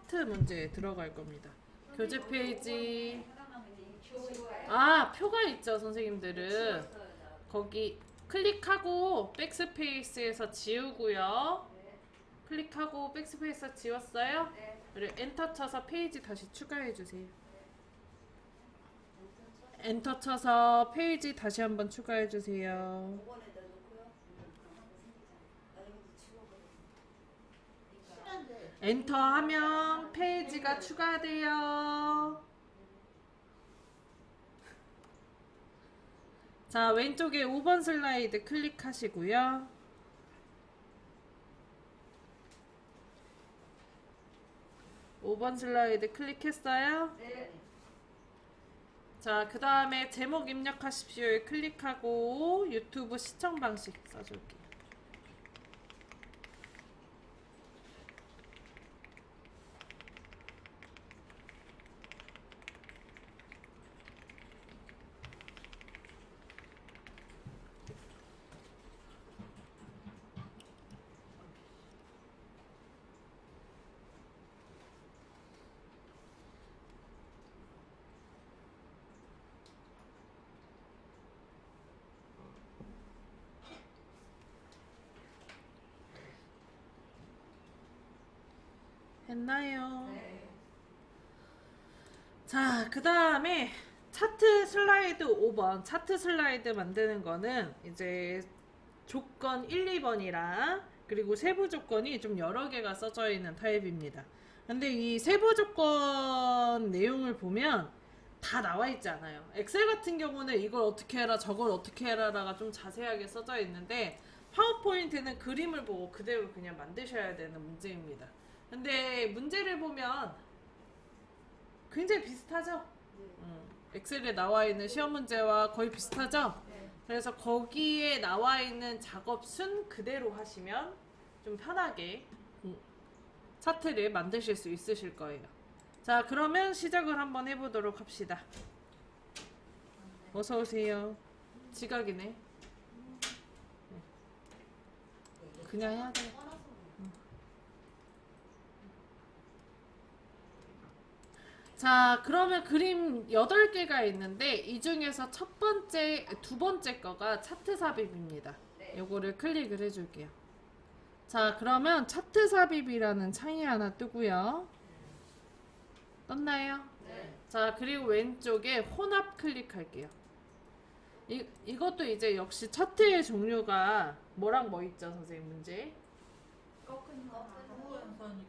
차트 문제에 들어갈 겁니다. 교재 페이지. 아, 표가 있죠, 선생님들은. 거기 클릭하고 백스페이스에서 지우고요. 클릭하고 백스페이스 지웠어요? 그리고 엔터 쳐서 페이지 다시 추가해 주세요. 엔터 쳐서 페이지 다시 한번 추가해 주세요. 엔터 하면 페이지가 추가돼요. 자, 왼쪽에 5번 슬라이드 클릭하시고요. 5번 슬라이드 클릭했어요? 네. 자, 그 다음에 제목 입력하십시오에 클릭하고 유튜브 시청 방식 써줄게요. 했나요? 네. 자, 그 다음에 차트 슬라이드 5번. 차트 슬라이드 만드는 거는 이제 조건 1, 2번이랑 그리고 세부 조건이 좀 여러 개가 써져 있는 타입입니다. 근데 이 세부 조건 내용을 보면 다 나와 있지 않아요. 엑셀 같은 경우는 이걸 어떻게 해라, 저걸 어떻게 해라가 좀 자세하게 써져 있는데 파워포인트는 그림을 보고 그대로 그냥 만드셔야 되는 문제입니다. 근데 문제를 보면 굉장히 비슷하죠? 엑셀에 나와 있는 시험 문제와 거의 비슷하죠? 네. 그래서 거기에 나와 있는 작업 순 그대로 하시면 좀 편하게 차트를 만드실 수 있으실 거예요. 자, 그러면 시작을 한번 해보도록 합시다. 어서 오세요. 지각이네. 그냥 해야 돼. 자, 그러면 그림 8개가 있는데 이 중에서 두 번째 거가 차트 삽입입니다. 요거를 클릭을 해줄게요. 자, 그러면 차트 삽입이라는 창이 하나 뜨고요. 떴나요? 네. 자, 그리고 왼쪽에 혼합 클릭할게요. 이것도 이제 역시 차트의 종류가 뭐랑 뭐 있죠, 선생님 문제?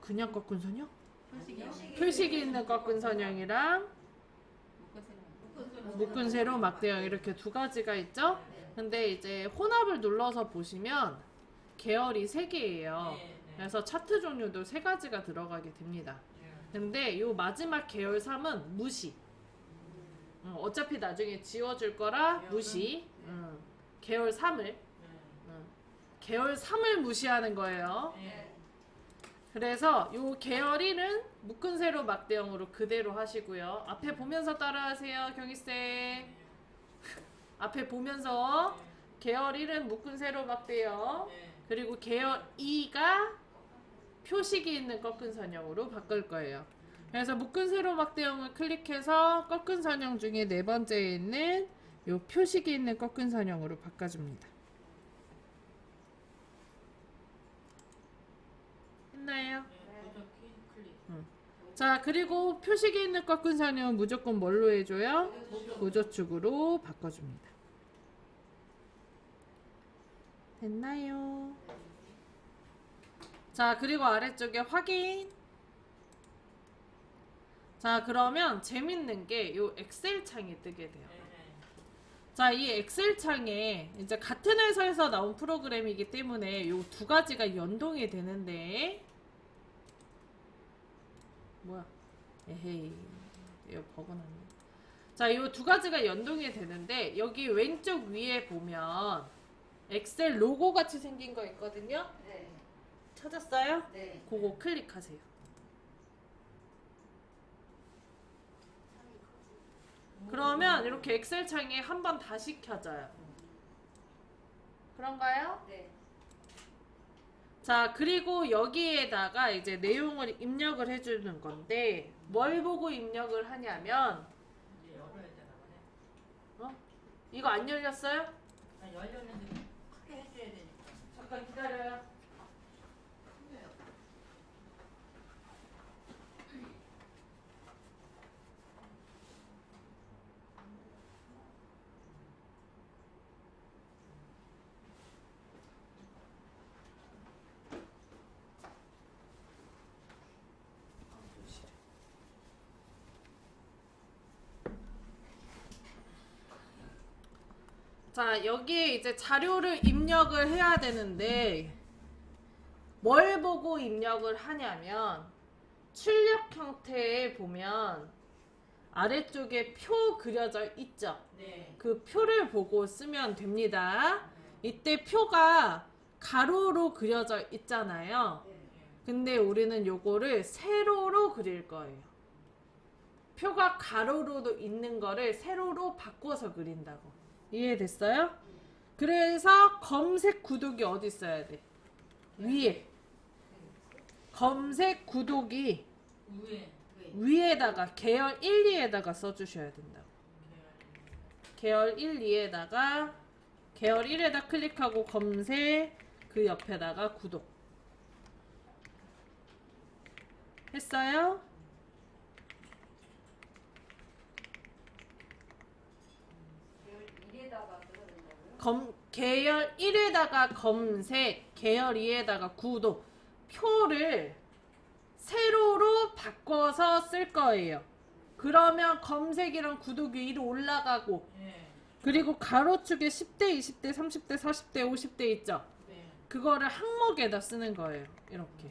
그냥 꺾은 선형? 표식이 있는 꺾은 선형이랑 묶은 세로 막대형 이렇게 두 가지가 있죠? 근데 이제 혼합을 눌러서 보시면 계열이 3개예요. 그래서 차트 종류도 3가지가 들어가게 됩니다. 근데 요 마지막 계열 3은 무시. 어차피 나중에 지워줄 거라 무시. 계열 3을 계열 3을 무시하는 거예요. 그래서 요 계열 1은 묶은 세로 막대형으로 그대로 하시고요. 앞에 보면서 따라하세요, 경희쌤. 앞에 보면서 계열 1은 묶은 세로 막대형, 그리고 계열 2가 표식이 있는 꺾은 선형으로 바꿀 거예요. 그래서 묶은 세로 막대형을 클릭해서 꺾은 선형 중에 4번째에 있는 요 표식이 있는 꺾은 선형으로 바꿔줍니다. 했나요? 자, 그리고 표식이 있는 꺾은 선형은 무조건 뭘로 해줘요? 무저축으로 바꿔줍니다. 됐나요? 자, 그리고 아래쪽에 확인. 자, 그러면 재밌는 게 요 엑셀 창이 뜨게 돼요. 자, 이 엑셀 창에 이제 같은 회사에서 나온 프로그램이기 때문에 요 두 가지가 연동이 되는데, 뭐야? 에헤이, 이거 버그났네. 자, 요 두 가지가 연동이 되는데 여기 왼쪽 위에 보면 엑셀 로고 같이 생긴 거 있거든요. 네. 찾았어요? 네. 그거 클릭하세요. 그러면 이렇게 엑셀 창이 한 번 다시 켜져요. 그런가요? 네. 자, 자, 그리고 여기에다가 이제 내용을 입력을 해주는 건데 뭘 보고 입력을 하냐면 이제 열어야 되나 보네. 어? 이거 안 열렸어요? 아, 열렸는데 크게 해줘야 되니까. 잠깐 기다려요. 자, 여기에 이제 자료를 입력을 해야 되는데 뭘 보고 입력을 하냐면 출력 형태에 보면 아래쪽에 표 그려져 있죠. 네. 그 표를 보고 쓰면 됩니다. 이때 표가 가로로 그려져 있잖아요. 근데 우리는 요거를 세로로 그릴 거예요. 표가 가로로도 있는 거를 세로로 바꿔서 그린다고. 이해됐어요? 그래서 검색 구독이 어디 있어야 돼? 위에. 검색 구독이 위에. 위에다가 계열 1, 2에다가 써주셔야 된다고. 계열 1, 2에다가 계열 1에다 클릭하고 검색, 그 옆에다가 구독. 했어요? 계열 1에다가 검색, 계열 2에다가 구독. 표를 세로로 바꿔서 쓸 거예요. 그러면 검색이랑 구독이 위로 올라가고, 그리고 가로축에 10대, 20대, 30대, 40대, 50대 있죠? 네. 그거를 항목에다 쓰는 거예요. 이렇게.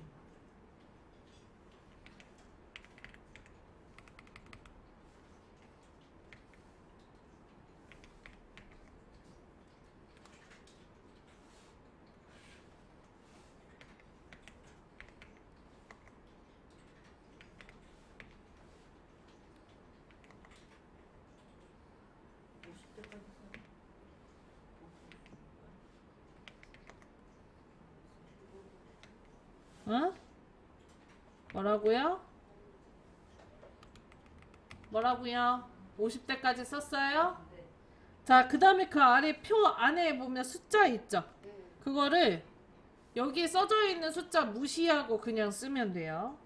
어? 뭐라고요? 뭐라고요? 50대까지 썼어요? 자, 그 다음에 그 아래 표 안에 보면 숫자 있죠? 그거를 여기 써져 있는 숫자 무시하고 그냥 쓰면 돼요.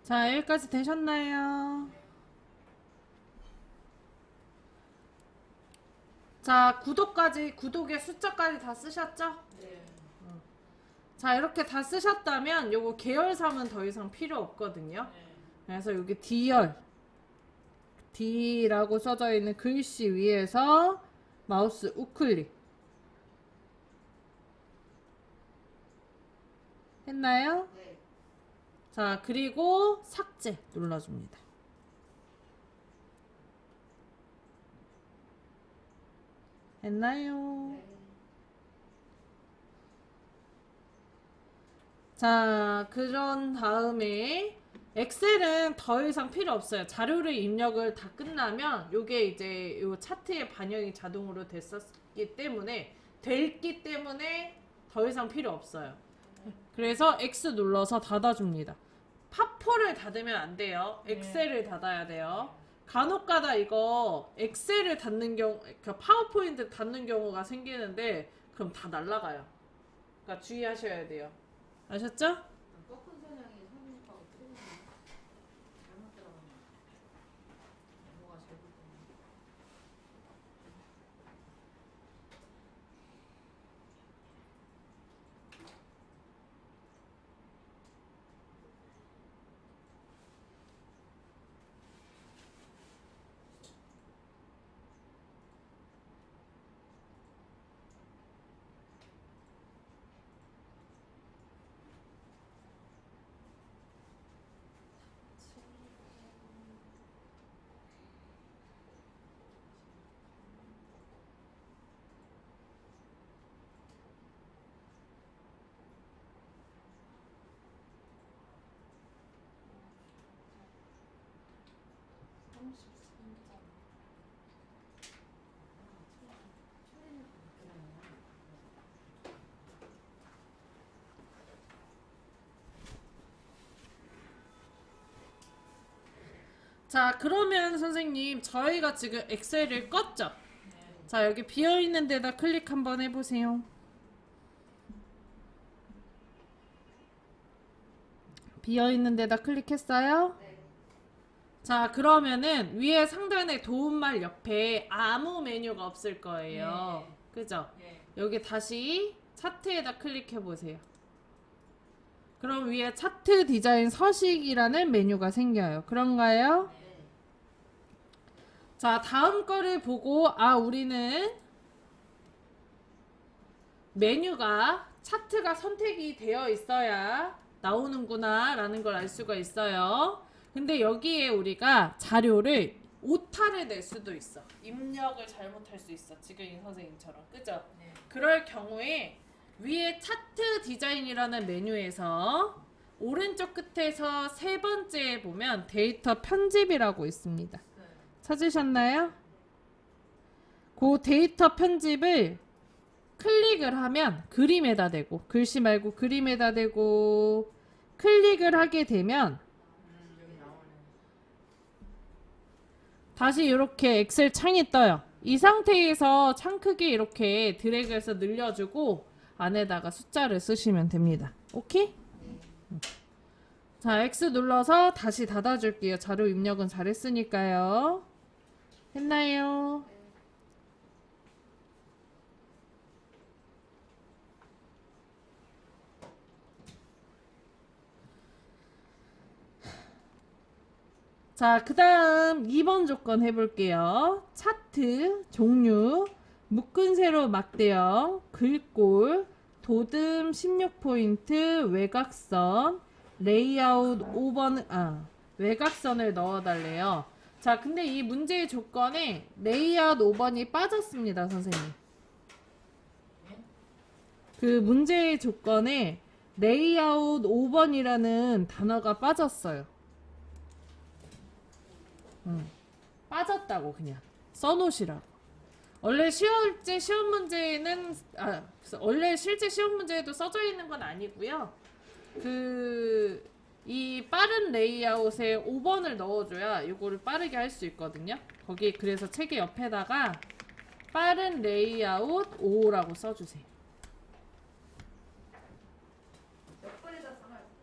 자, 여기까지 되셨나요? 자, 구독의 숫자까지 다 쓰셨죠? 네. 자, 이렇게 다 쓰셨다면 요거 계열삼은 더 이상 필요 없거든요. 네. 그래서 여기 D열, D라고 써져 있는 글씨 위에서 마우스 우클릭. 했나요? 네. 자, 그리고 삭제 눌러줍니다. 했나요? 자, 그런 다음에 엑셀은 더 이상 필요 없어요. 자료를 입력을 다 끝나면 요게 이제 요 차트에 반영이 자동으로 됐기 때문에 더 이상 필요 없어요. 그래서 X 눌러서 닫아줍니다. 파포를 닫으면 안 돼요. 엑셀을 닫아야 돼요. 간혹가다 이거 엑셀을 닫는 경우, 그러니까 파워포인트 닫는 경우가 생기는데 그럼 다 날라가요. 그러니까 주의하셔야 돼요. 아셨죠? 꺾은 선형이 36하고 틀리네. 잘못 들어갔네. 뭐가 잘못됐네. 자, 그러면 선생님 저희가 지금 엑셀을 껐죠? 자, 여기 비어있는 데다 클릭 한번 해보세요. 비어있는 데다 클릭했어요? 자, 그러면은 위에 상단에 도움말 옆에 아무 메뉴가 없을 거예요. 그죠? 네. 여기 다시 차트에다 클릭해보세요. 그럼 위에 차트 디자인 서식이라는 메뉴가 생겨요. 그런가요? 자, 다음 거를 보고 우리는 메뉴가 차트가 선택이 되어 있어야 나오는구나 라는 걸 알 수가 있어요. 근데 여기에 우리가 자료를 오타를 낼 수도 있어. 입력을 잘못할 수 있어. 지금 이 선생님처럼. 그죠? 네. 그럴 경우에 위에 차트 디자인이라는 메뉴에서 오른쪽 끝에서 세 번째에 보면 데이터 편집이라고 있습니다. 찾으셨나요? 그 데이터 편집을 클릭을 하면 그림에다 대고, 글씨 말고 그림에다 대고 클릭을 하게 되면 여기 나오네. 다시 이렇게 엑셀 창이 떠요. 이 상태에서 창 크기 이렇게 드래그해서 늘려주고 안에다가 숫자를 쓰시면 됩니다. 오케이? 자, X 눌러서 다시 닫아줄게요. 자료 입력은 잘했으니까요. 했나요? 자, 그 다음 2번 조건 해볼게요. 차트, 종류, 묶은 세로 막대형, 글꼴, 도듬 16포인트, 외곽선, 레이아웃 5번, 외곽선을 넣어달래요. 자, 근데 이 문제의 조건에 레이아웃 5번이 빠졌습니다, 선생님. 그 문제의 조건에 레이아웃 5번이라는 단어가 빠졌어요. 빠졌다고 그냥 써놓으시라고. 원래 실제 시험 문제에는 원래 실제 시험 문제에도 써져 있는 건 아니고요. 이 빠른 레이아웃에 5번을 넣어줘야 이거를 빠르게 할 수 있거든요. 거기 그래서 책의 옆에다가 빠른 레이아웃 5라고 써주세요.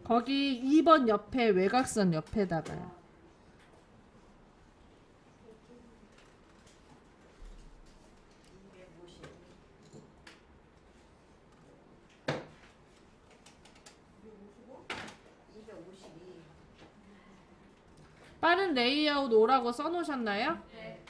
거기 2번 옆에 외곽선 옆에다가요. 빠른 레이아웃 5라고 써놓으셨나요? 네.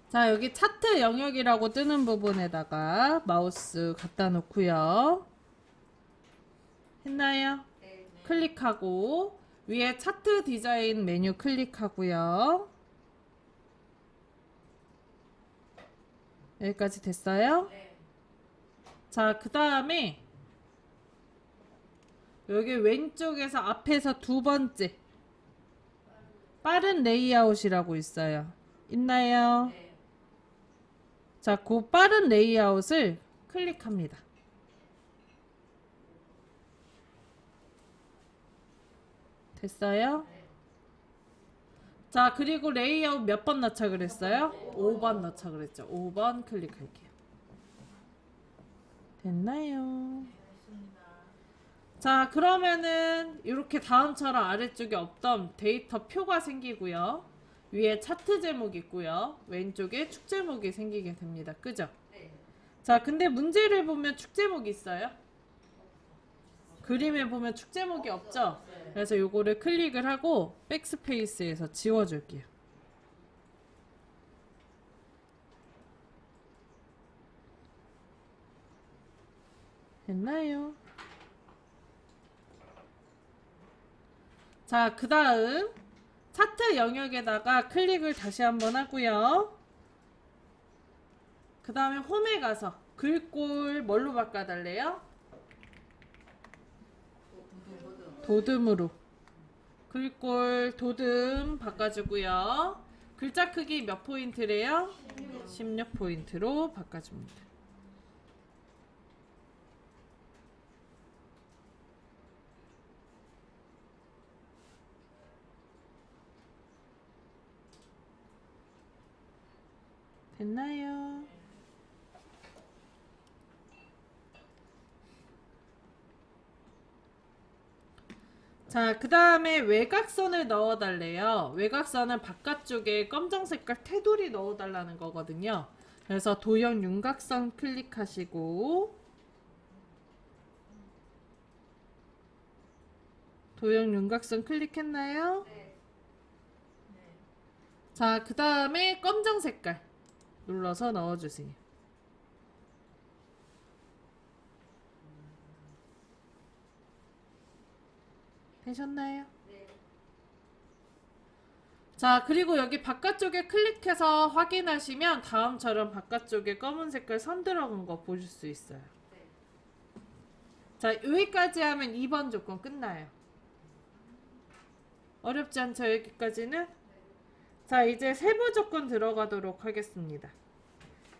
자, 여기 차트 영역이라고 뜨는 부분에다가 마우스 갖다 놓고요. 했나요? 네. 클릭하고 위에 차트 디자인 메뉴 클릭하고요. 여기까지 됐어요? 네. 자, 그 다음에 여기 왼쪽에서 앞에서 두 번째 빠른 레이아웃이라고 있어요. 있나요? 네. 자, 그 빠른 레이아웃을 클릭합니다. 됐어요? 자, 그리고 레이아웃 몇 번 넣자 그랬어요? 5번 넣자 그랬죠. 5번 클릭할게요. 됐나요? 자, 그러면은 이렇게 다음처럼 아래쪽에 없던 데이터 표가 생기고요. 위에 차트 제목 있고요. 왼쪽에 축 제목이 생기게 됩니다. 그죠? 네. 자, 근데 문제를 보면 축 제목이 있어요? 그림에 보면 축 제목이 없죠? 그래서 요거를 클릭을 하고 백스페이스에서 지워줄게요. 됐나요? 자, 그 다음 차트 영역에다가 클릭을 다시 한번 하고요. 그 다음에 홈에 가서 글꼴 뭘로 바꿔달래요? 도듬으로. 글꼴 도듬 바꿔주고요. 글자 크기 몇 포인트래요? 16포인트로 바꿔줍니다. 됐나요? 자, 그 다음에 외곽선을 넣어달래요. 외곽선은 바깥쪽에 검정 색깔 테두리 넣어달라는 거거든요. 그래서 도형 윤곽선 클릭하시고 도형 윤곽선 클릭했나요? 네. 자, 그 다음에 검정 색깔 눌러서 넣어주세요. 되셨나요? 네. 자, 그리고 여기 바깥쪽에 클릭해서 확인하시면 다음처럼 바깥쪽에 검은 색깔 선 들어간 거 보실 수 있어요. 네. 자, 여기까지 하면 2번 조건 끝나요. 어렵지 않죠? 여기까지는? 자, 이제 세부 조건 들어가도록 하겠습니다.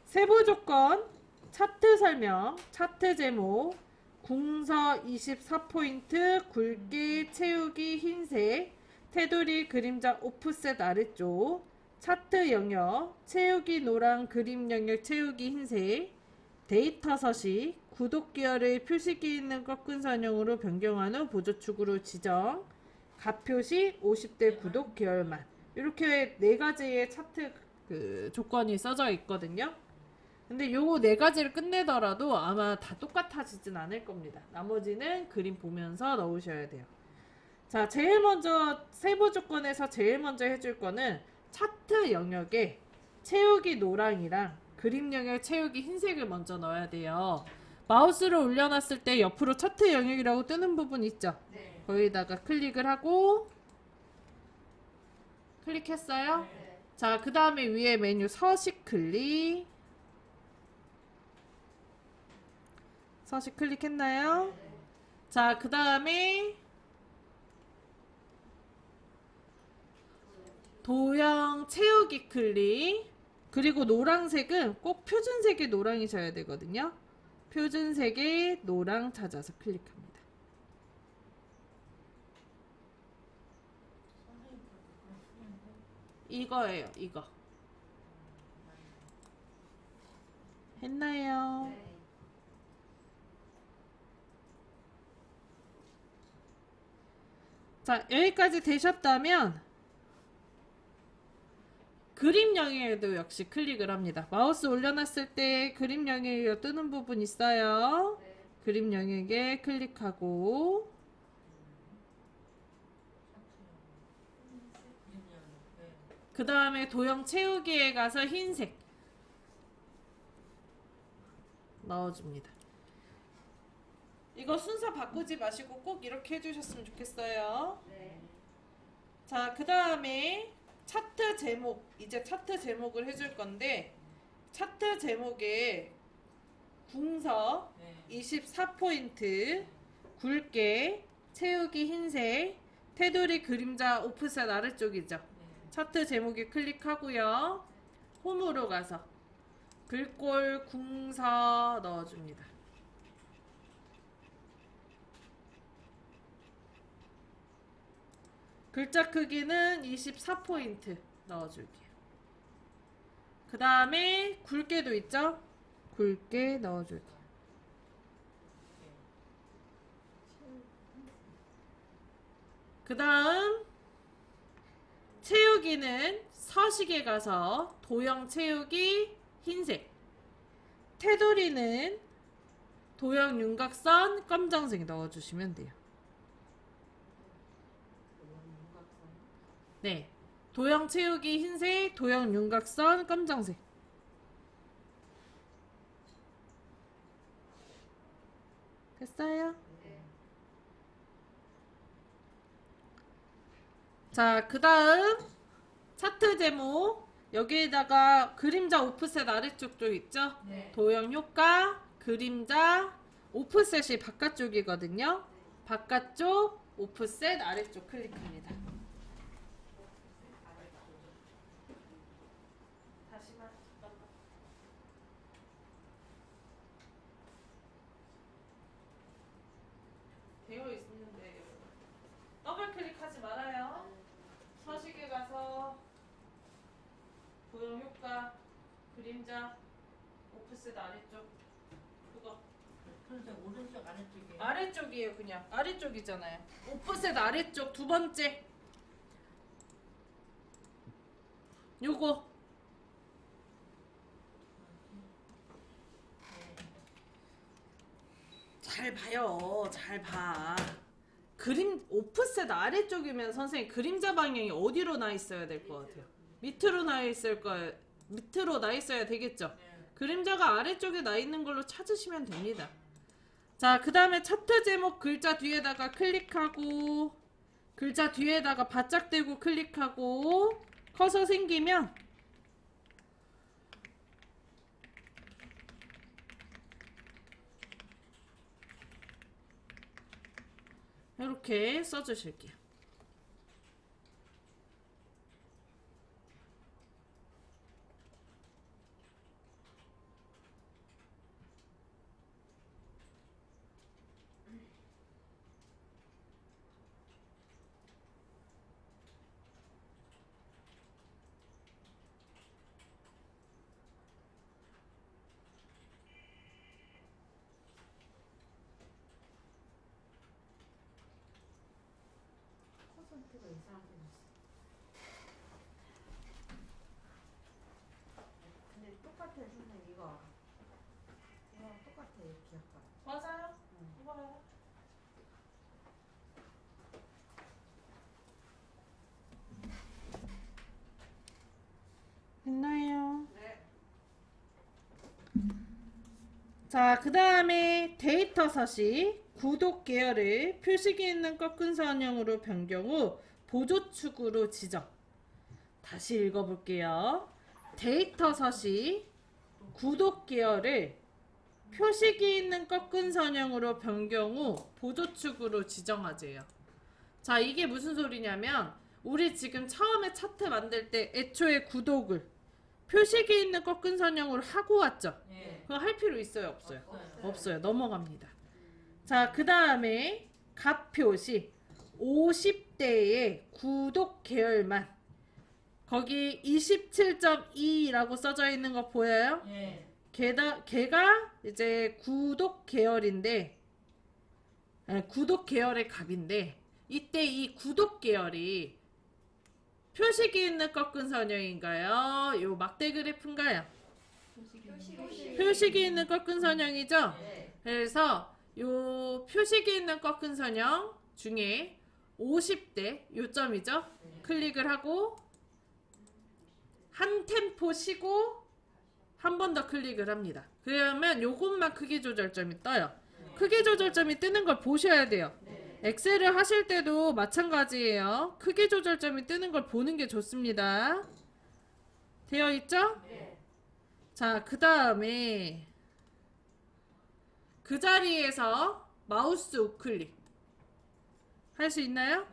세부 조건, 차트 설명, 차트 제목, 궁서 24포인트, 굵기, 채우기, 흰색, 테두리, 그림자, 오프셋 아래쪽, 차트 영역, 채우기 노랑, 그림 영역, 채우기 흰색, 데이터 서식, 구독 기열의 표시기 있는 꺾은 선형으로 변경한 후 보조축으로 지정, 가표시 50대 구독 기열만. 이렇게 네 가지의 차트 조건이 써져 있거든요. 근데 요거 네 가지를 끝내더라도 아마 다 똑같아지진 않을 겁니다. 나머지는 그림 보면서 넣으셔야 돼요. 자, 제일 먼저 세부 조건에서 제일 먼저 해줄 거는 차트 영역에 채우기 노랑이랑 그림 영역 채우기 흰색을 먼저 넣어야 돼요. 마우스를 올려놨을 때 옆으로 차트 영역이라고 뜨는 부분 있죠? 네. 거기다가 클릭을 하고 클릭했어요? 네. 자, 그 다음에 위에 메뉴 서식 클릭. 서식 클릭했나요? 자, 그 다음에 도형 채우기 클릭. 그리고 노란색은 꼭 표준색의 노랑이셔야 되거든요. 표준색의 노랑 찾아서 클릭합니다. 이거예요, 이거. 했나요? 네. 자, 여기까지 되셨다면 그림 영역에도 역시 클릭을 합니다. 마우스 올려놨을 때 그림 영역이 뜨는 부분 있어요. 네. 그림 영역에 클릭하고 그 다음에 도형 채우기에 가서 흰색 넣어줍니다. 이거 순서 바꾸지 마시고 꼭 이렇게 해주셨으면 좋겠어요. 네. 자, 그 다음에 차트 제목, 이제 차트 제목을 해줄 건데 차트 제목에 궁서 네. 24포인트, 굵게, 채우기 흰색, 테두리 그림자 오프셋 아래쪽이죠. 네. 차트 제목에 클릭하고요. 홈으로 가서 글꼴 궁서 넣어줍니다. 글자 크기는 24포인트 넣어줄게요. 그 다음에 굵게도 있죠? 굵게 넣어줄게요. 그 다음 채우기는 서식에 가서 도형 채우기 흰색, 테두리는 도형 윤곽선 검정색 넣어주시면 돼요. 네, 도형 채우기 흰색, 도형 윤곽선 검정색. 됐어요? 네. 자, 그 다음 차트 제목 여기에다가 그림자 오프셋 아래쪽 쪽 있죠? 네. 도형 효과, 그림자, 오프셋이 바깥쪽이거든요. 바깥쪽, 오프셋 아래쪽 클릭합니다. 다시만 잠깐만. 되어 있는데 더블 클릭하지 말아요. 서식에 가서 도형 효과, 그림자, 오프셋 아래쪽 그거 그래서 오른쪽 아래쪽에. 아래쪽이에요. 그냥 아래쪽이잖아요. 오프셋 아래쪽 두 번째 요거 잘 봐요. 잘 봐. 그림 오프셋 아래쪽이면 선생님 그림자 방향이 어디로 나 있어야 될 것 같아요? 밑으로 나 있을 거예요. 밑으로 나 있어야 되겠죠? 네. 그림자가 아래쪽에 나 있는 걸로 찾으시면 됩니다. 자, 그 다음에 차트 제목 글자 뒤에다가 클릭하고 글자 뒤에다가 바짝 대고 클릭하고 커서 생기면 이렇게 써주실게요. 퍼센트가 이상하게 됐어. 근데 똑같아 선생님 이거. 이거랑 똑같아 이렇게 약간. 맞아요? 응. 이거요. 됐나요? 네. 자, 그 다음에 데이터 서식 구독 계열을 표식이 있는 꺾은 선형으로 변경 후 보조축으로 지정. 다시 읽어볼게요. 데이터 서식 구독 계열을 표식이 있는 꺾은 선형으로 변경 후 보조축으로 지정하재요. 자, 이게 무슨 소리냐면 우리 지금 처음에 차트 만들 때 애초에 구독을 표식이 있는 꺾은 선형으로 하고 왔죠? 네. 그거 할 필요 있어요? 없어요? 없어요. 없어요. 넘어갑니다. 자, 그 다음에 값 표시 50대의 구독 계열만 거기 27.2라고 써져 있는 거 보여요? 네. 걔가 이제 구독 계열인데 구독 계열의 값인데 이때 이 구독 계열이 표식이 있는 꺾은 선형인가요? 요 막대 그래프인가요? 표식이 있는 꺾은 선형이죠? 네. 그래서 요 표식이 있는 꺾은 선형 중에 50대 요점이죠? 네. 클릭을 하고 한 템포 쉬고 한 번 더 클릭을 합니다. 그러면 요것만 크기 조절점이 떠요. 크기 조절점이 뜨는 걸 보셔야 돼요. 엑셀을 하실 때도 마찬가지예요. 크기 조절점이 뜨는 걸 보는 게 좋습니다. 되어 있죠? 자, 그 다음에 그 자리에서 마우스 우클릭 할 수 있나요?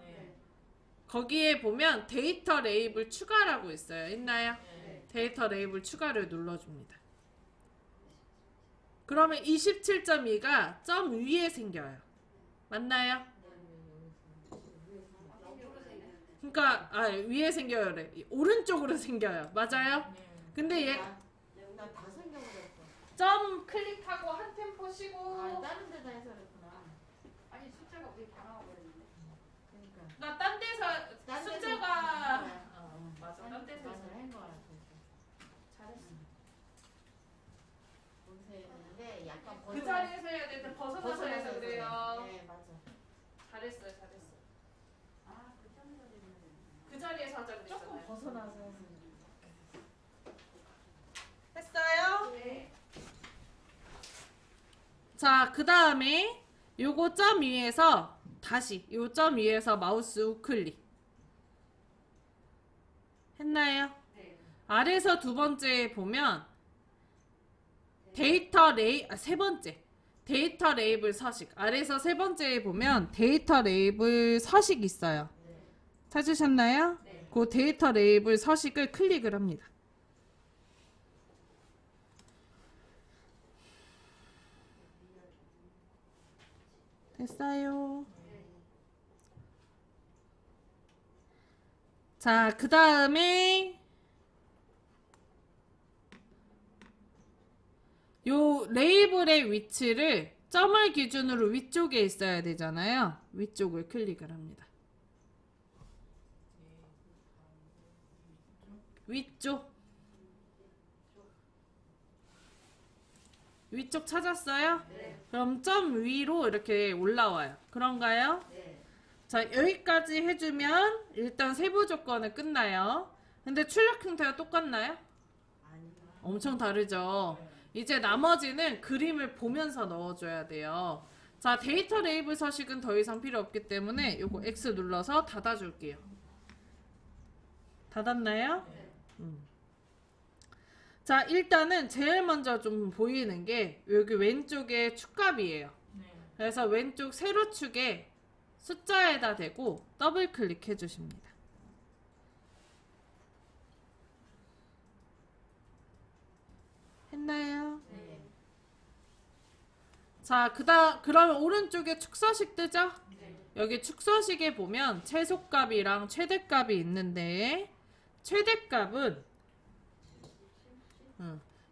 거기에 보면 데이터 레이블 추가라고 있어요. 있나요? 데이터 레이블 추가를 눌러줍니다. 그러면 27.2가 점 위에 생겨요. 맞나요? 그러니까 위에 생겨요래. 오른쪽으로 생겨요. 맞아요? 근데 얘 나 다 생겨버렸어. 점 클릭하고 한 템포 쉬고 아, 다른 데다 해서 그랬구나. 아니 숫자가 우리 다 나와버렸는데. 그러니까. 나 딴 데서 딴 데서 숫자가 맞아. 딴 데서 맞아. 한 거야. 잘했어. 본세 했는데 약간 그 자리에서 해야 되는데 벗어나서 해서 벗어나서 그래요. 네, 맞아. 잘했어요. 아, 그 점으로 되면 그 자리에서 하자 조금 그랬잖아요. 벗어나서 해서. 했어요? 네. 자, 그 다음에 요거 점 위에서 다시 요 점 위에서 마우스 우클릭 했나요? 네. 아래서 두 번째 보면 데이터 세 번째 데이터 레이블 서식 아래서 세 번째에 보면 데이터 레이블 서식 있어요. 찾으셨나요? 네. 그 데이터 레이블 서식을 클릭을 합니다. 됐어요. 자, 그 다음에 요 레이블의 위치를 점을 기준으로 위쪽에 있어야 되잖아요. 위쪽을 클릭을 합니다. 위쪽. 위쪽 찾았어요? 그럼 점 위로 이렇게 올라와요. 그런가요? 자, 여기까지 해주면 일단 세부 조건은 끝나요. 근데 출력 형태가 똑같나요? 엄청 다르죠. 이제 나머지는 그림을 보면서 넣어줘야 돼요. 자, 데이터 레이블 서식은 더 이상 필요 없기 때문에 요거 X 눌러서 닫아줄게요. 닫았나요? 자, 일단은 제일 먼저 좀 보이는 게 여기 왼쪽에 축값이에요. 그래서 왼쪽 세로축에 숫자에다 대고 더블 클릭해 주십니다. 했나요? 자, 그러면 오른쪽에 축서식 뜨죠? 여기 축서식에 보면 최소값이랑 최대값이 있는데 최대값은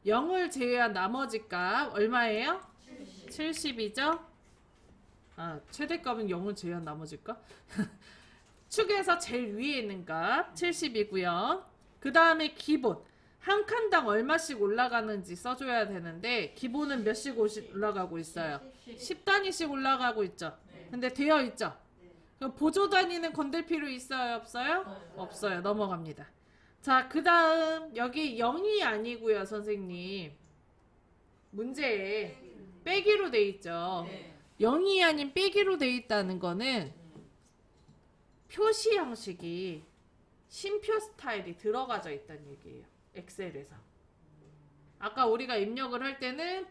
0을 제외한 나머지 값 얼마예요? 70이죠? 아, 최대값은 0을 제외한 나머지 값? 축에서 제일 위에 있는 값 70이고요. 그 다음에 기본 한 칸당 얼마씩 올라가는지 써줘야 되는데 기본은 몇씩 올라가고 있어요? 10단위씩 올라가고 있죠? 근데 되어 있죠? 그럼 보조 단위는 건들 필요 있어요? 없어요? 없어요. 넘어갑니다. 자, 그 다음 여기 0이 아니고요, 선생님. 문제에 빼기로 돼 있죠. 0이 아닌 빼기로 돼 있다는 거는 표시 형식이 심표 스타일이 들어가져 있다는 얘기예요. 엑셀에서. 아까 우리가 입력을 할 때는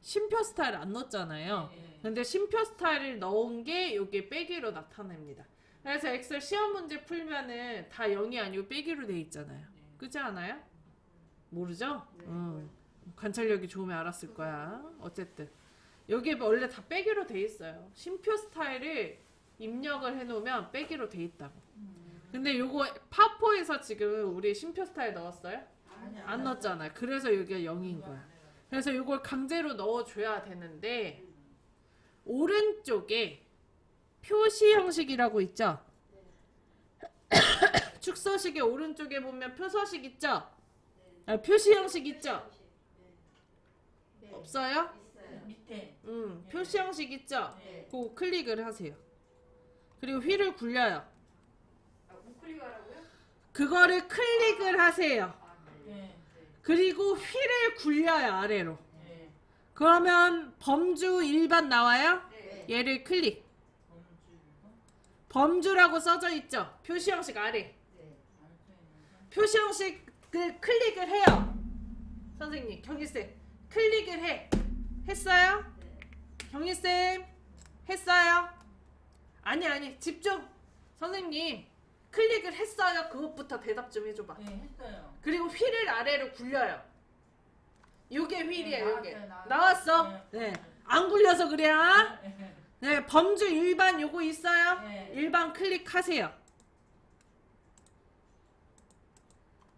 심표 스타일 안 넣었잖아요. 근데 심표 스타일을 넣은 게 여기 빼기로 나타냅니다. 그래서 엑셀 시험 문제 풀면은 다 0이 아니고 빼기로 돼 있잖아요. 그렇지 않아요? 모르죠? 관찰력이 좋으면 알았을 거야. 어쨌든 여기에 원래 다 빼기로 돼 있어요. 심표 스타일을 입력을 해놓으면 빼기로 돼 있다고. 근데 요거 파포에서 지금 우리 심표 스타일 넣었어요? 안 넣었잖아요. 그래서 여기가 0인 거야. 그래서 요걸 강제로 넣어줘야 되는데 오른쪽에 표시 형식이라고 있죠? 축서식의 오른쪽에 보면 표서식 있죠? 아, 표시 형식 있죠? 없어요? 밑에. 표시 형식 있죠? 그거 클릭을 하세요. 그리고 휠을 굴려요. 우클릭 하라고요? 그거를 클릭을 하세요. 그리고 휠을 굴려요 아래로. 네. 그러면 범주 일반 나와요? 네. 얘를 클릭. 범주. 범주라고 써져 있죠? 표시 형식 아래. 네. 안 써있는 표시 형식을 클릭을 해요. 선생님, 경희쌤 클릭을 해. 했어요? 네. 경희쌤 했어요? 아니 집중. 선생님 클릭을 했어요? 그것부터 대답 좀 해줘봐. 거. 네, 했어요. 그리고 휠을 아래로 굴려요. 요게 휠이에요. 네, 요게 나왔어요. 나왔어? 네. 네. 안 굴려서 그래. 네. 네. 범주 일반 요거 있어요? 네. 일반 클릭하세요.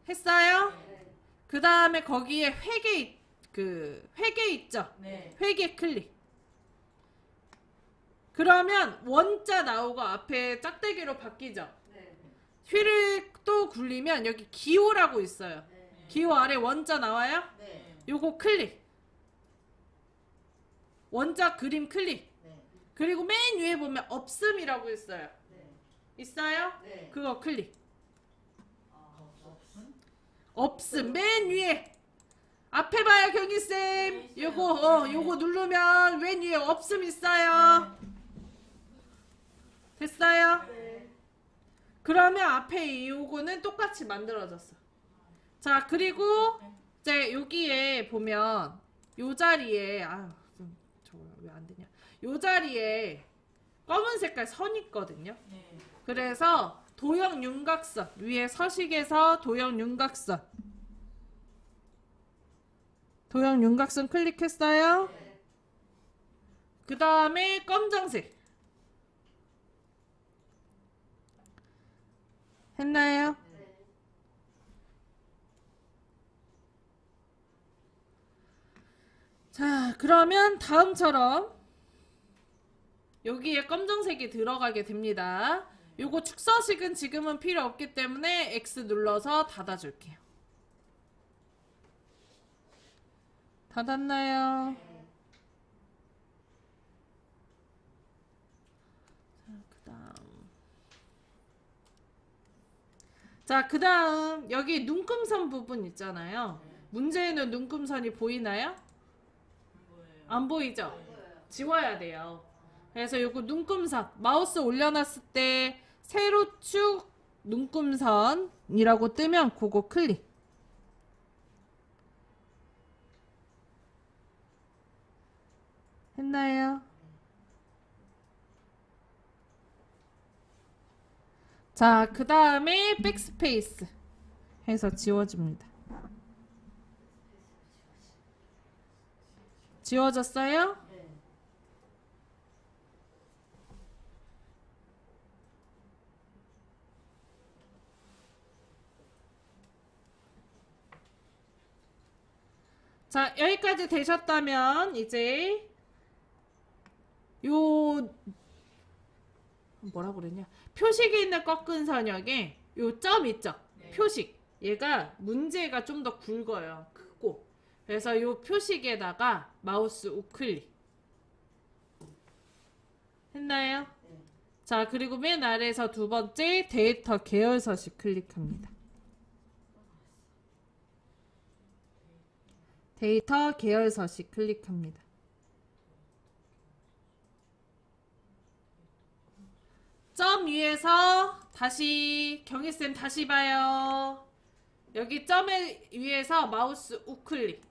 했어요? 네. 그 다음에 거기에 회계 있죠? 네. 회계 클릭. 그러면 원자 나오고 앞에 짝대기로 바뀌죠? 네. 휠을 또 굴리면 여기 기호라고 있어요. 네. 기호 아래 원자 나와요? 네. 요거 클릭. 원자 그림 클릭. 네. 그리고 맨 위에 보면 없음이라고 있어요. 네. 있어요? 네. 그거 클릭. 없음? 없음 맨 위에. 앞에 봐요 경희쌤. 네, 있어요. 요거 누르면 맨 위에 없음 있어요. 됐어요? 네. 그러면 앞에 요거는 똑같이 만들어졌어. 자 그리고 이제 여기에 보면 요 자리에 저거 왜 안 되냐? 요 자리에 검은 색깔 선 있거든요. 네. 그래서 도형 윤곽선 위에 서식에서 도형 윤곽선 클릭했어요. 네. 그 다음에 검정색 했나요? 네. 자 그러면 다음처럼 여기에 검정색이 들어가게 됩니다. 요거 축서식은 지금은 필요 없기 때문에 X 눌러서 닫아줄게요. 닫았나요? 자, 그 다음 여기 눈금선 부분 있잖아요. 문제에는 눈금선이 보이나요? 안 보이죠? 보여요. 지워야 돼요. 그래서 요거 눈금선 마우스 올려놨을 때 세로축 눈금선이라고 뜨면 그거 클릭. 했나요? 자, 그 다음에 백스페이스 해서 지워줍니다. 지워졌어요? 네. 자, 여기까지 되셨다면 이제 요 뭐라 그랬냐? 표식이 있는 꺾은 선역에 요 점 있죠? 네. 표식. 얘가 문제가 좀 더 굵어요. 크고. 그래서 요 표식에다가 마우스 우클릭. 했나요? 네. 자, 그리고 맨 아래에서 두 번째 데이터 계열 서식 클릭합니다. 데이터 계열 서식 클릭합니다. 점 위에서 다시 경희쌤 다시 봐요. 여기 점에 위에서 마우스 우클릭.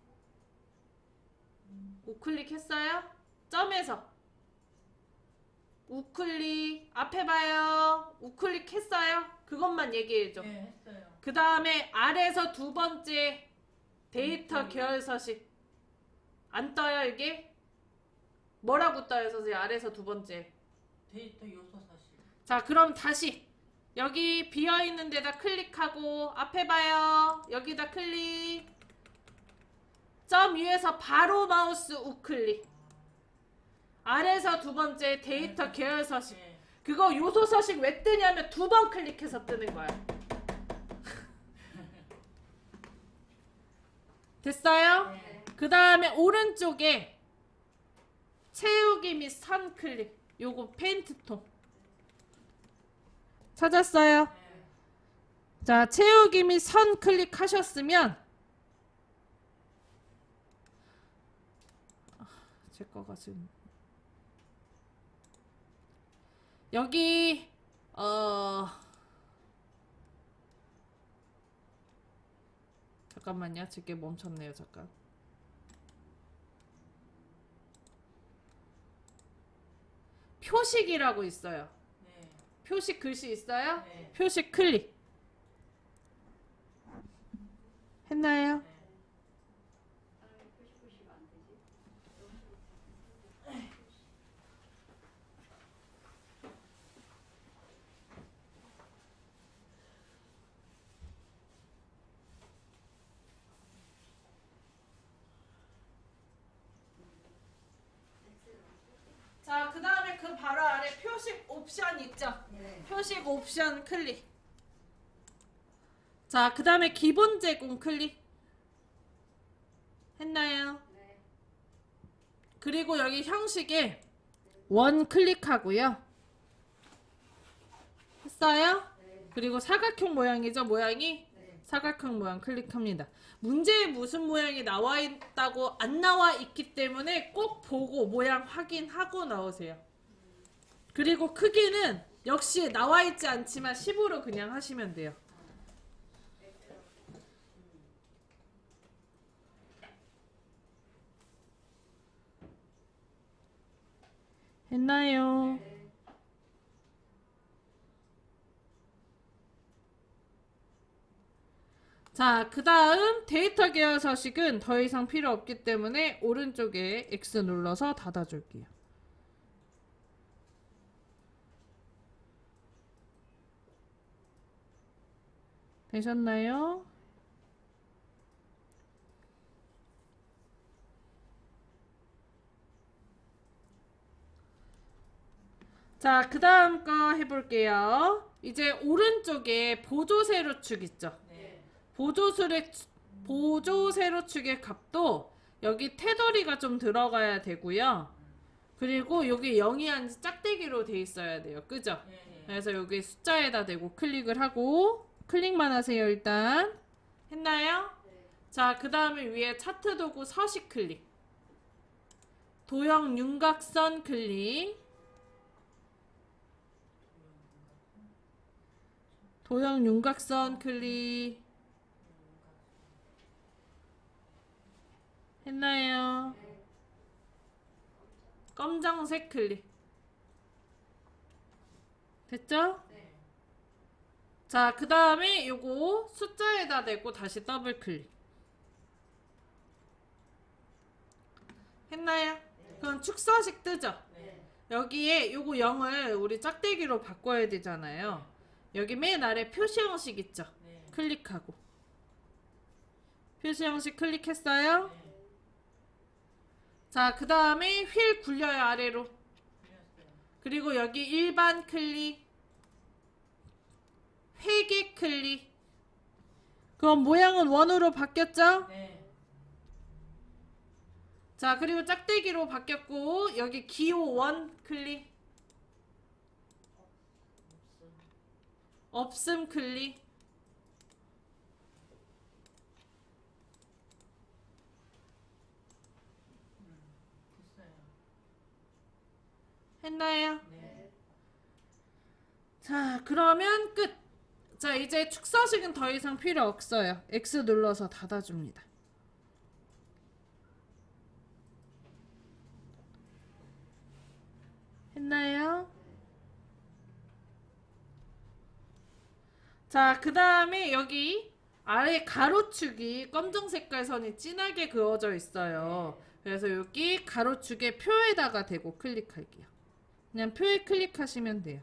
우클릭 했어요? 점에서 우클릭 앞에 봐요. 우클릭 했어요? 그것만 얘기해줘. 네, 했어요. 그 다음에 아래에서 두 번째 데이터 계열 서식 안 떠요 이게? 뭐라고 떠요 선생님? 아래에서 두 번째. 데이터 요소 사실. 자 그럼 다시 여기 비어있는 데다 클릭하고 앞에 봐요. 여기다 클릭. 점 위에서 바로 마우스 우클릭. 아래에서 두 번째 데이터 계열 서식. 네. 그거 요소 서식 왜 뜨냐면 두 번 클릭해서 뜨는 거야. 됐어요? 네. 그 다음에 오른쪽에 채우기 및 선 클릭. 요거 페인트 톤. 찾았어요? 네. 자, 채우기 및 선 클릭하셨으면 제 거가 지금 여기 잠깐만요. 제게 멈췄네요. 잠깐. 표식이라고 있어요. 네. 표식 글씨 있어요? 네. 표식 클릭. 했나요? 네. 자, 그 다음에 그 바로 아래 표식 옵션 있죠? 네. 표식 옵션 클릭. 자, 그 다음에 기본 제공 클릭. 했나요? 네. 그리고 여기 형식에 원 클릭하고요. 했어요? 네. 그리고 사각형 모양이죠, 모양이? 네. 사각형 모양 클릭합니다. 문제에 무슨 모양이 나와 있다고 안 나와 있기 때문에 꼭 보고 모양 확인하고 넣으세요. 그리고 크기는 역시 나와 있지 않지만 10으로 그냥 하시면 돼요. 했나요? 네. 자, 그 다음 데이터 계열 서식은 더 이상 필요 없기 때문에 오른쪽에 X 눌러서 닫아줄게요. 되셨나요? 자, 그 다음 거 해볼게요. 이제 오른쪽에 보조 세로축 있죠? 네. 보조 세로축의 값도 여기 테두리가 좀 들어가야 되고요. 그리고 여기 0이 아닌 짝대기로 돼 있어야 돼요. 그죠? 네. 네. 그래서 여기 숫자에다 대고 클릭을 하고 클릭만 하세요. 일단 했나요? 네. 자, 그 다음에 위에 차트 도구 서식 클릭, 도형 윤곽선 클릭, 도형 윤곽선 클릭 했나요? 네. 검정색 클릭 됐죠? 네. 자, 그 다음에 요거 숫자에다 대고 다시 더블 클릭 했나요? 그럼 축서식 뜨죠? 네. 여기에 요거 0을 우리 짝대기로 바꿔야 되잖아요. 여기 맨 아래 표시 형식 있죠? 네. 클릭하고 표시 형식 클릭했어요? 네. 자, 그 다음에 휠 굴려요 아래로. 틀렸어요. 그리고 여기 일반 클릭, 회계 클릭. 그럼 모양은 원으로 바뀌었죠? 네. 자, 그리고 짝대기로 바뀌었고 여기 기호 원 클릭, 없음 클릭. 됐어요. 했나요? 네. 자, 그러면 끝. 자, 이제 축서식은 더 이상 필요 없어요. X 눌러서 닫아줍니다. 했나요? 자, 그 다음에 여기 아래 가로축이 검정 색깔 선이 진하게 그어져 있어요. 그래서 여기 가로축에 표에다가 대고 클릭할게요. 그냥 표에 클릭하시면 돼요.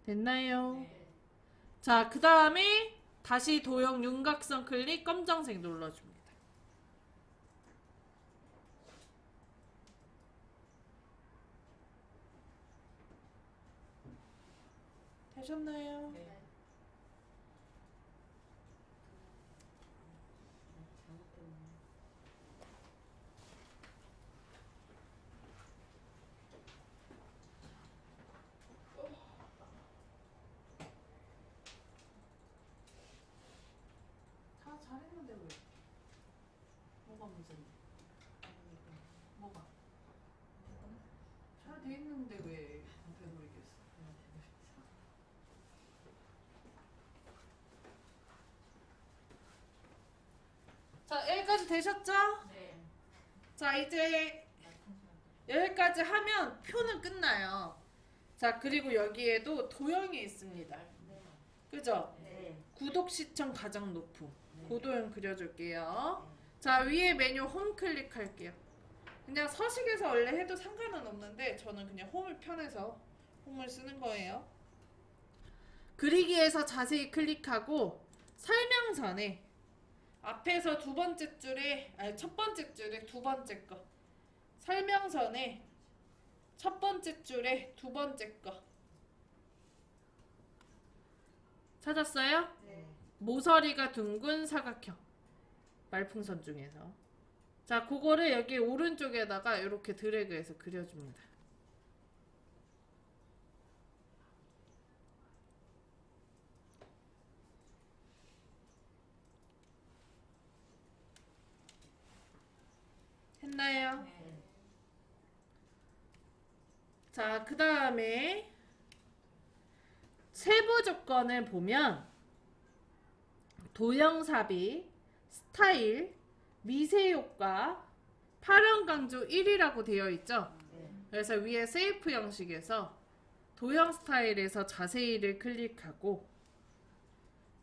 됐나요? 네. 자, 그 다음에 다시 도형 윤곽선 클릭 검정색 눌러줍니다. 되셨나요? 네. 다 잘했는데 왜? 뭐가 문제인데? 되셨죠? 네. 자, 이제 여기까지 하면 표는 끝나요. 자, 그리고 여기에도 도형이 있습니다. 그죠? 네. 구독 시청 가장 높음. 고도형 그려줄게요. 자, 위에 메뉴 홈 클릭할게요. 그냥 서식에서 원래 해도 상관은 없는데 저는 그냥 홈을 편해서 홈을 쓰는 거예요. 그리기에서 자세히 클릭하고 설명선에 앞에서 두 번째 줄에 아니 첫 번째 줄에 두 번째 거 설명선에 첫 번째 줄에 두 번째 거 찾았어요? 네. 모서리가 둥근 사각형 말풍선 중에서 자 그거를 여기 오른쪽에다가 이렇게 드래그해서 그려줍니다. 했나요? 네. 자, 그 다음에 세부 조건을 보면 도형 삽입, 스타일, 미세 효과, 파령 강조 1이라고 되어 있죠. 그래서 위에 세이프 형식에서 도형 스타일에서 자세히를 클릭하고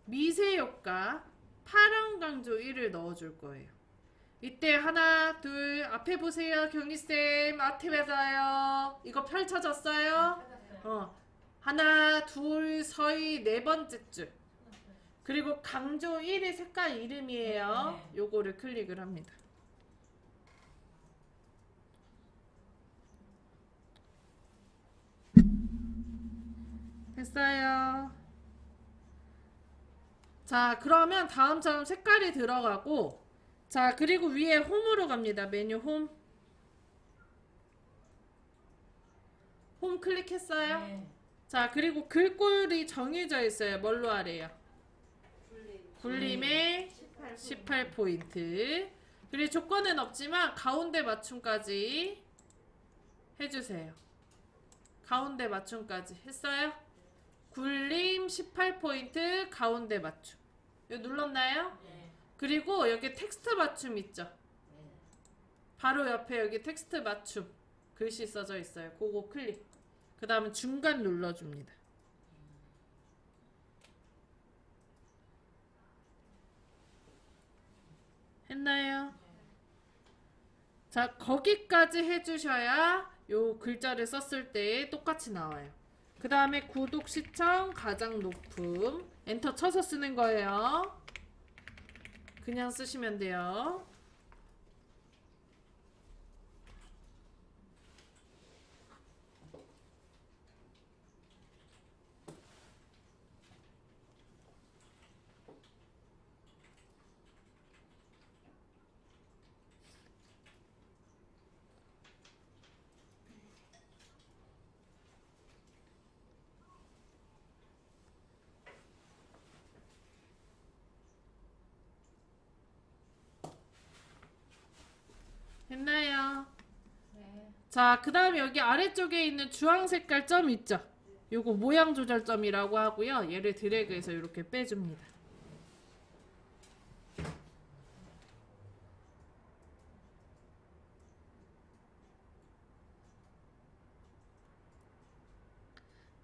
미세 효과, 파령 강조 1을 넣어줄 거예요. 이때 하나, 둘, 앞에 보세요. 경희쌤, 앞에 받아요. 이거 펼쳐졌어요? 하나, 둘, 서희, 네 번째 줄. 그리고 강조 1이 색깔 이름이에요. 요거를 클릭을 합니다. 됐어요. 자, 그러면 다음처럼 색깔이 들어가고 자, 그리고 위에 홈으로 갑니다. 메뉴 홈. 홈 클릭했어요? 네. 자, 그리고 글꼴이 정해져 있어요. 뭘로 하래요? 굴림의 18포인트. 그리고 조건은 없지만 가운데 맞춤까지 해주세요. 가운데 맞춤까지 했어요? 굴림 18포인트 가운데 맞춤. 이거 눌렀나요? 네. 그리고 여기 텍스트 맞춤 있죠? 바로 옆에 여기 텍스트 맞춤 글씨 써져 있어요. 그거 클릭. 그 다음에 중간 눌러줍니다. 했나요? 자, 거기까지 해주셔야 요 글자를 썼을 때 똑같이 나와요. 그 다음에 구독 시청 가장 높음 엔터 쳐서 쓰는 거예요. 그냥 쓰시면 돼요. 했나요? 네. 자, 그 다음에 여기 아래쪽에 있는 주황 색깔 점 있죠? 요거 모양 조절점이라고 하고요. 얘를 드래그해서 이렇게 빼줍니다.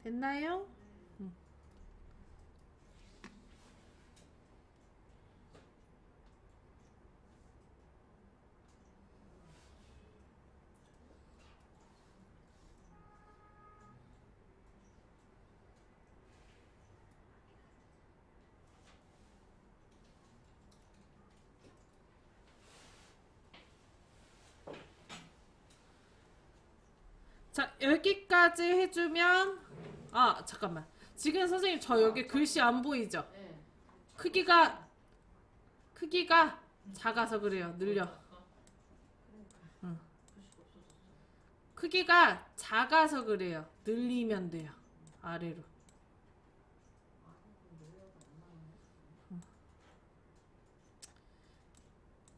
됐나요? 자, 여기까지 해주면 아, 잠깐만. 지금 선생님 저 여기 글씨 안 보이죠? 네. 크기가 작아서 그래요. 늘려. 크기가 작아서 그래요. 늘리면 돼요. 아래로.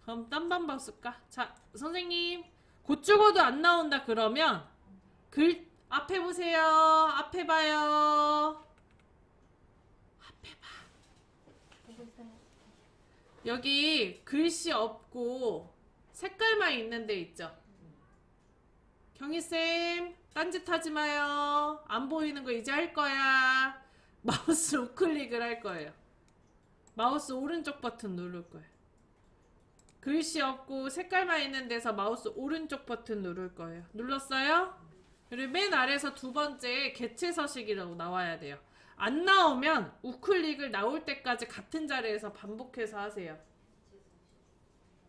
그럼 딴 방법 쓸까? 자, 선생님 곧 죽어도 안 나온다 그러면 글 앞에 보세요. 앞에 봐요. 앞에 봐. 여기 글씨 없고 색깔만 있는 데 있죠? 경희쌤, 딴짓 하지 마요. 안 보이는 거 이제 할 거야. 마우스 우클릭을 할 거예요. 마우스 오른쪽 버튼 누를 거예요. 글씨 없고 색깔만 있는 데서 마우스 오른쪽 버튼 누를 거예요. 눌렀어요? 그리고 맨 아래에서 두 번째 개체 서식이라고 나와야 돼요. 안 나오면 우클릭을 나올 때까지 같은 자리에서 반복해서 하세요.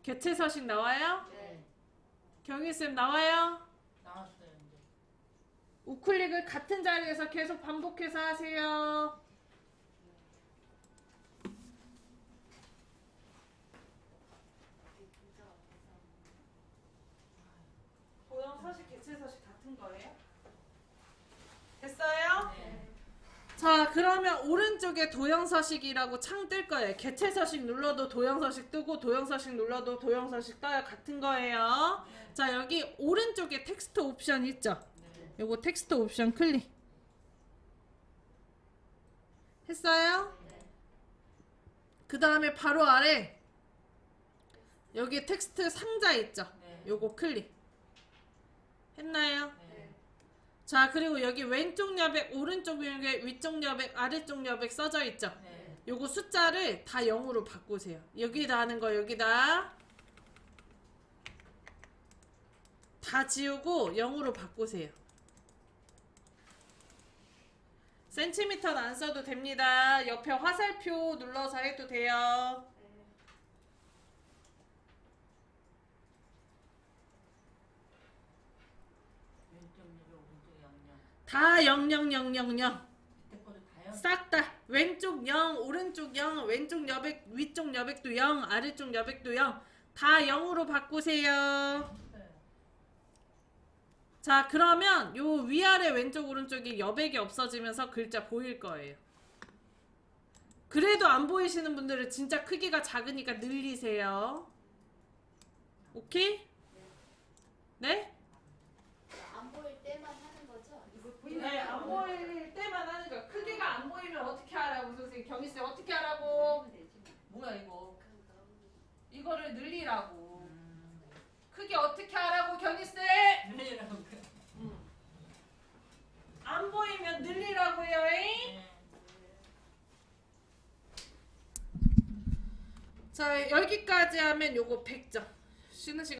개체 서식 나와요? 네. 경희쌤 나와요? 나왔어요 이제. 우클릭을 같은 자리에서 계속 반복해서 하세요. 도형 서식, 개체 서식 같은 거예요? 됐어요? 네. 자, 그러면 오른쪽에 도형 서식이라고 창 뜰 거예요. 개체 서식 눌러도 도형 서식 뜨고 도형 서식 눌러도 도형 서식 떠요. 같은 거예요. 자, 여기 오른쪽에 텍스트 옵션 있죠? 네. 요거 텍스트 옵션 클릭. 했어요? 그 다음에 바로 아래 여기 텍스트 상자 있죠? 네. 요거 클릭. 했나요? 네. 자, 그리고 여기 왼쪽 여백, 오른쪽 여백, 위쪽 여백, 아래쪽 여백 써져 있죠? 네. 요거 숫자를 다 0으로 바꾸세요. 여기다 하는 거 여기다 다 지우고 0으로 바꾸세요. 센티미터는 안 써도 됩니다. 옆에 화살표 눌러서 해도 돼요. 왼쪽 여기 오른쪽 양양. 다 00000. 밑에 거도 다요? 싹 다 왼쪽 0, 오른쪽 0, 왼쪽 여백, 위쪽 여백도 0, 아래쪽 여백도 0. 다 0으로 바꾸세요. 네. 자, 그러면 요 위아래 왼쪽 오른쪽이 여백이 없어지면서 글자 보일 거예요. 그래도 안 보이시는 분들은 진짜 크기가 작으니까 늘리세요. 오케이? 네? 안 보일 때만 하는 거죠? 네, 안 보일 때만 하는 거. 크기가 안 보이면 어떻게 하라고, 선생님? 경희쌤 어떻게 하라고? 뭐야 이거? 이거를 늘리라고. 크기 어떻게 하라고, 경희쌤? 늘리라고. 안 보이면 늘리라고요, 잉? 네. 자, 여기까지 하면 요거 100점. 쉬는 시간.